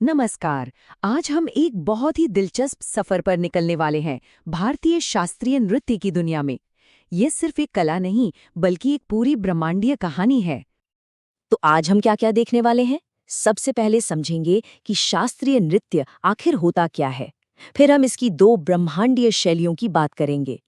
नमस्कार। आज हम एक बहुत ही दिलचस्प सफर पर निकलने वाले हैं भारतीय शास्त्रीय नृत्य की दुनिया में। ये सिर्फ एक कला नहीं बल्कि एक पूरी ब्रह्मांडीय कहानी है। तो आज हम क्या क्या देखने वाले हैं। सबसे पहले समझेंगे कि शास्त्रीय नृत्य आखिर होता क्या है। फिर हम इसकी दो ब्रह्मांडीय शैलियों की बात करेंगे।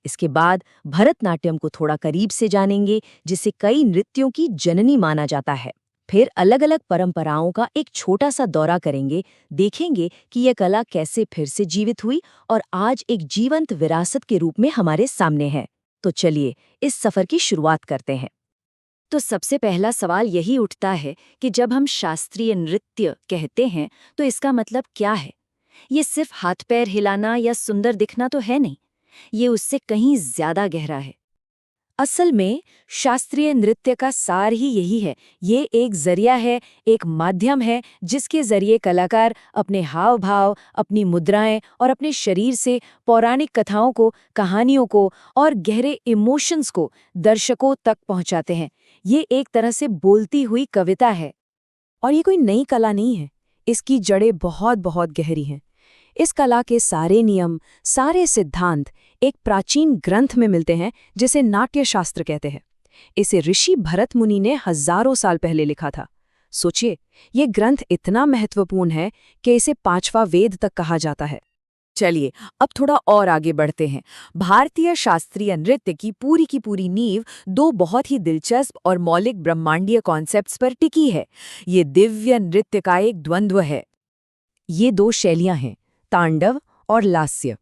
इसके बाद भरतनाट्यम को थोड़ा करीब से जानेंगे, जिसे कई नृत्यों की जननी माना जाता है। फिर अलग अलग परंपराओं का एक छोटा सा दौरा करेंगे। देखेंगे कि यह कला कैसे फिर से जीवित हुई और आज एक जीवंत विरासत के रूप में हमारे सामने है। तो चलिए इस सफर की शुरुआत करते हैं। तो सबसे पहला सवाल यही उठता है कि जब हम शास्त्रीय नृत्य कहते हैं तो इसका मतलब क्या है। ये सिर्फ हाथ पैर हिलाना या सुंदर दिखना तो है नहीं, ये उससे कहीं ज्यादा गहरा है। असल में शास्त्रीय नृत्य का सार ही यही है। ये एक जरिया है, एक माध्यम है जिसके जरिए कलाकार अपने हाव भाव, अपनी मुद्राएं और अपने शरीर से पौराणिक कथाओं को, कहानियों को और गहरे इमोशंस को दर्शकों तक पहुंचाते हैं। ये एक तरह से बोलती हुई कविता है। और ये कोई नई कला नहीं है, इसकी जड़ें बहुत बहुत गहरी हैं। इस कला के सारे नियम, सारे सिद्धांत एक प्राचीन ग्रंथ में मिलते हैं जिसे नाट्यशास्त्र कहते हैं। इसे ऋषि भरत मुनि ने हजारों साल पहले लिखा था। सोचिए, ये ग्रंथ इतना महत्वपूर्ण है कि इसे पांचवा वेद तक कहा जाता है। चलिए अब थोड़ा और आगे बढ़ते हैं। भारतीय शास्त्रीय नृत्य की पूरी नींव दो बहुत ही दिलचस्प और मौलिक ब्रह्मांडीय कॉन्सेप्ट्स पर टिकी है। ये दिव्य नृत्य का एक द्वंद्व है। ये दो शैलियां हैं, तांडव और लास्य।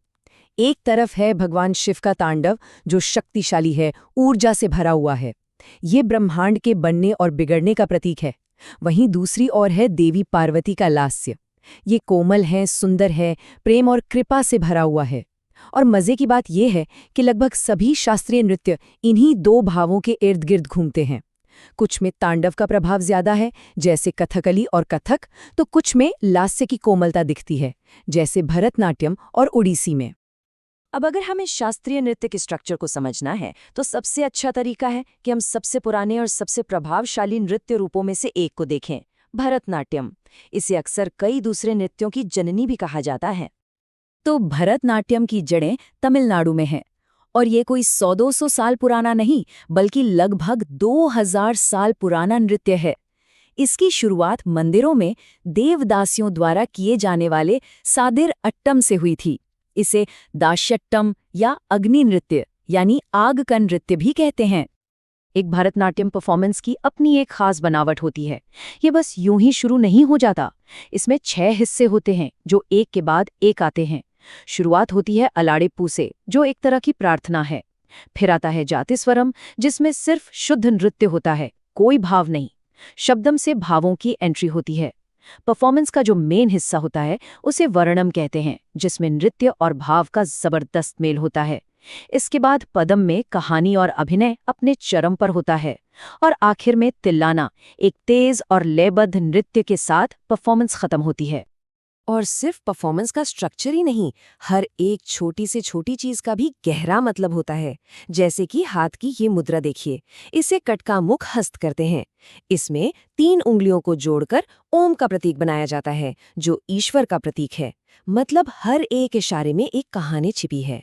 एक तरफ है भगवान शिव का तांडव, जो शक्तिशाली है, ऊर्जा से भरा हुआ है। ये ब्रह्मांड के बनने और बिगड़ने का प्रतीक है। वहीं दूसरी ओर है देवी पार्वती का लास्य। ये कोमल है, सुंदर है, प्रेम और कृपा से भरा हुआ है। और मजे की बात यह है कि लगभग सभी शास्त्रीय नृत्य इन्हीं दो भावों के इर्द गिर्द घूमते हैं। कुछ में तांडव का प्रभाव ज्यादा है, जैसे कथकली और कथक, तो कुछ में लास्य की कोमलता दिखती है, जैसे भरतनाट्यम और ओडिसी में। अब अगर हमें शास्त्रीय नृत्य के स्ट्रक्चर को समझना है तो सबसे अच्छा तरीका है कि हम सबसे पुराने और सबसे प्रभावशाली नृत्य रूपों में से एक को देखें, भरतनाट्यम। इसे अक्सर कई दूसरे नृत्यों की जननी भी कहा जाता है। तो भरतनाट्यम की जड़ें तमिलनाडु में हैं, और ये कोई 100-200 साल पुराना नहीं, बल्कि लगभग 2000 साल पुराना नृत्य है। इसकी शुरुआत मंदिरों में देवदासियों द्वारा किए जाने वाले सादिर अट्टम से हुई थी। इसे दास्यट्टम या अग्नि नृत्य यानी आग का नृत्य भी कहते हैं। एक भरतनाट्यम परफॉर्मेंस की अपनी एक खास बनावट होती है। ये बस यूं ही शुरू नहीं हो जाता। इसमें 6 हिस्से होते हैं जो एक के बाद एक आते हैं। शुरुआत होती है अलाड़ेप्पू से, जो एक तरह की प्रार्थना है। फिर आता है जातिस्वरम, जिसमें सिर्फ शुद्ध नृत्य होता है, कोई भाव नहीं। शब्दम से भावों की एंट्री होती है। परफॉर्मेंस का जो मेन हिस्सा होता है उसे वर्णम कहते हैं, जिसमें नृत्य और भाव का जबरदस्त मेल होता है। इसके बाद पदम में कहानी और अभिनय अपने चरम पर होता है। और आखिर में तिल्लाना, एक तेज और लयबद्ध नृत्य के साथ परफॉर्मेंस खत्म होती है। और सिर्फ परफॉर्मेंस का स्ट्रक्चर ही नहीं, हर एक छोटी से छोटी चीज का भी गहरा मतलब होता है। जैसे कि हाथ की ये मुद्रा देखिए, इसे कटका मुख हस्त कहते हैं। इसमें 3 उंगलियों को जोड़कर ओम का प्रतीक बनाया जाता है, जो ईश्वर का प्रतीक है। मतलब हर एक इशारे में एक कहानी छिपी है।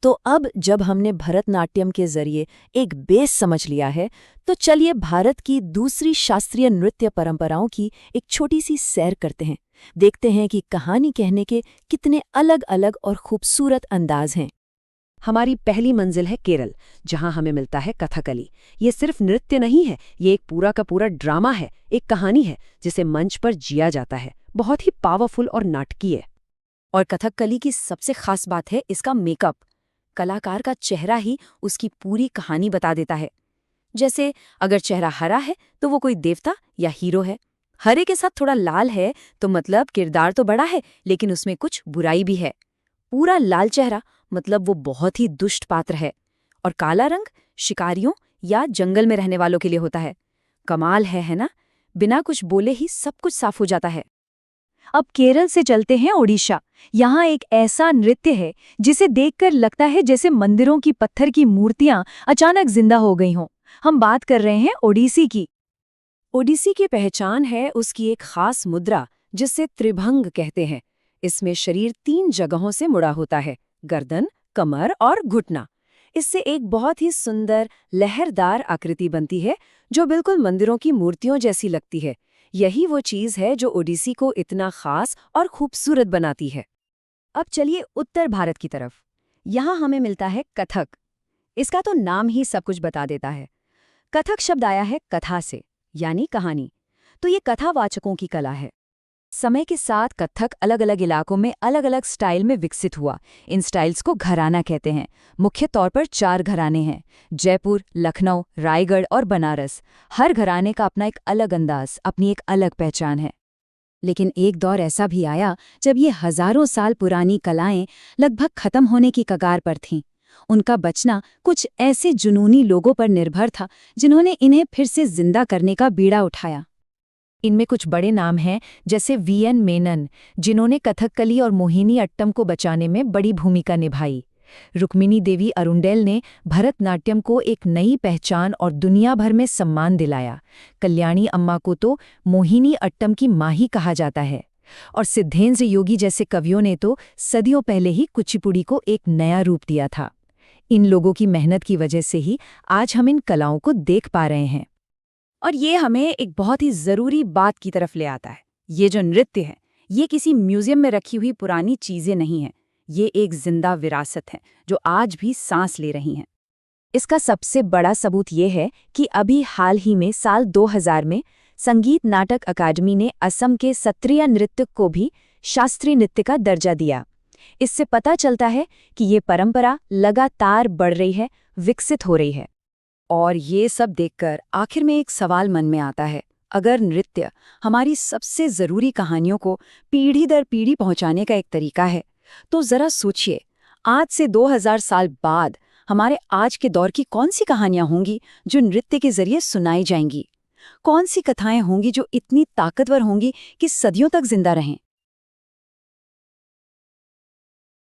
तो अब जब हमने भरतनाट्यम के जरिए एक बेस समझ लिया है, तो चलिए भारत की दूसरी शास्त्रीय नृत्य परंपराओं की एक छोटी सी सैर करते हैं। देखते हैं कि कहानी कहने के कितने अलग अलग और खूबसूरत अंदाज हैं। हमारी पहली मंजिल है केरल, जहां हमें मिलता है कथकली। ये सिर्फ नृत्य नहीं है, ये एक पूरा का पूरा ड्रामा है, एक कहानी है जिसे मंच पर जिया जाता है। बहुत ही पावरफुल और नाटकीय। और कथकली की सबसे खास बात है इसका मेकअप। कलाकार का चेहरा ही उसकी पूरी कहानी बता देता है। जैसे अगर चेहरा हरा है तो वो कोई देवता या हीरो है। हरे के साथ थोड़ा लाल है तो मतलब किरदार तो बड़ा है, लेकिन उसमें कुछ बुराई भी है। पूरा लाल चेहरा मतलब वो बहुत ही दुष्ट पात्र है। और काला रंग शिकारियों या जंगल में रहने वालों के लिए होता है। कमाल है ना? बिना कुछ बोले ही सब कुछ साफ हो जाता है। अब केरल से चलते हैं ओडिशा। यहाँ एक ऐसा नृत्य है जिसे देखकर लगता है जैसे मंदिरों की पत्थर की मूर्तियां अचानक जिंदा हो गई हों। हम बात कर रहे हैं ओडिसी की। ओडिसी की पहचान है उसकी एक खास मुद्रा, जिसे त्रिभंग कहते हैं। इसमें शरीर 3 जगहों से मुड़ा होता है, गर्दन, कमर और घुटना। इससे एक बहुत ही सुंदर लहरदार आकृति बनती है जो बिल्कुल मंदिरों की मूर्तियों जैसी लगती है। यही वो चीज़ है जो ओडिसी को इतना खास और खूबसूरत बनाती है। अब चलिए उत्तर भारत की तरफ। यहाँ हमें मिलता है कथक। इसका तो नाम ही सब कुछ बता देता है। कथक शब्द आया है कथा से, यानी कहानी। तो ये कथावाचकों की कला है। समय के साथ कथक अलग अलग इलाकों में अलग अलग स्टाइल में विकसित हुआ। इन स्टाइल्स को घराना कहते हैं। मुख्य तौर पर 4 घराने हैं: जयपुर, लखनऊ, रायगढ़ और बनारस। हर घराने का अपना एक अलग अंदाज, अपनी एक अलग पहचान है। लेकिन एक दौर ऐसा भी आया जब ये हजारों साल पुरानी कलाएं लगभग खत्म होने की कगार पर थीं। उनका बचना कुछ ऐसे जुनूनी लोगों पर निर्भर था जिन्होंने इन्हें फिर से जिंदा करने का बीड़ा उठाया। इनमें कुछ बड़े नाम हैं, जैसे वीएन मेनन, जिन्होंने कथकली और मोहिनी अट्टम को बचाने में बड़ी भूमिका निभाई। रुक्मिणी देवी अरुंडेल ने भरतनाट्यम को एक नई पहचान और दुनिया भर में सम्मान दिलाया। कल्याणी अम्मा को तो मोहिनी अट्टम की माँ ही कहा जाता है। और सिद्धेंद्र योगी जैसे कवियों ने तो सदियों पहले ही कुचिपुड़ी को एक नया रूप दिया था। इन लोगों की मेहनत की वजह से ही आज हम इन कलाओं को देख पा रहे हैं। और ये हमें एक बहुत ही ज़रूरी बात की तरफ ले आता है। ये जो नृत्य है, ये किसी म्यूजियम में रखी हुई पुरानी चीज़ें नहीं हैं। ये एक जिंदा विरासत है जो आज भी सांस ले रही हैं। इसका सबसे बड़ा सबूत ये है कि अभी हाल ही में साल 2000 में संगीत नाटक अकादमी ने असम के सत्रिया नृत्य को भी शास्त्रीय नृत्य का दर्जा दिया। इससे पता चलता है कि ये परंपरा लगातार बढ़ रही है, विकसित हो रही है। और ये सब देखकर आखिर में एक सवाल मन में आता है, अगर नृत्य हमारी सबसे ज़रूरी कहानियों को पीढ़ी दर पीढ़ी पहुंचाने का एक तरीका है, तो ज़रा सोचिए, आज से 2000 साल बाद हमारे आज के दौर की कौन सी कहानियां होंगी जो नृत्य के जरिए सुनाई जाएंगी? कौन सी कथाएं होंगी जो इतनी ताकतवर होंगी कि सदियों तक जिंदा रहें?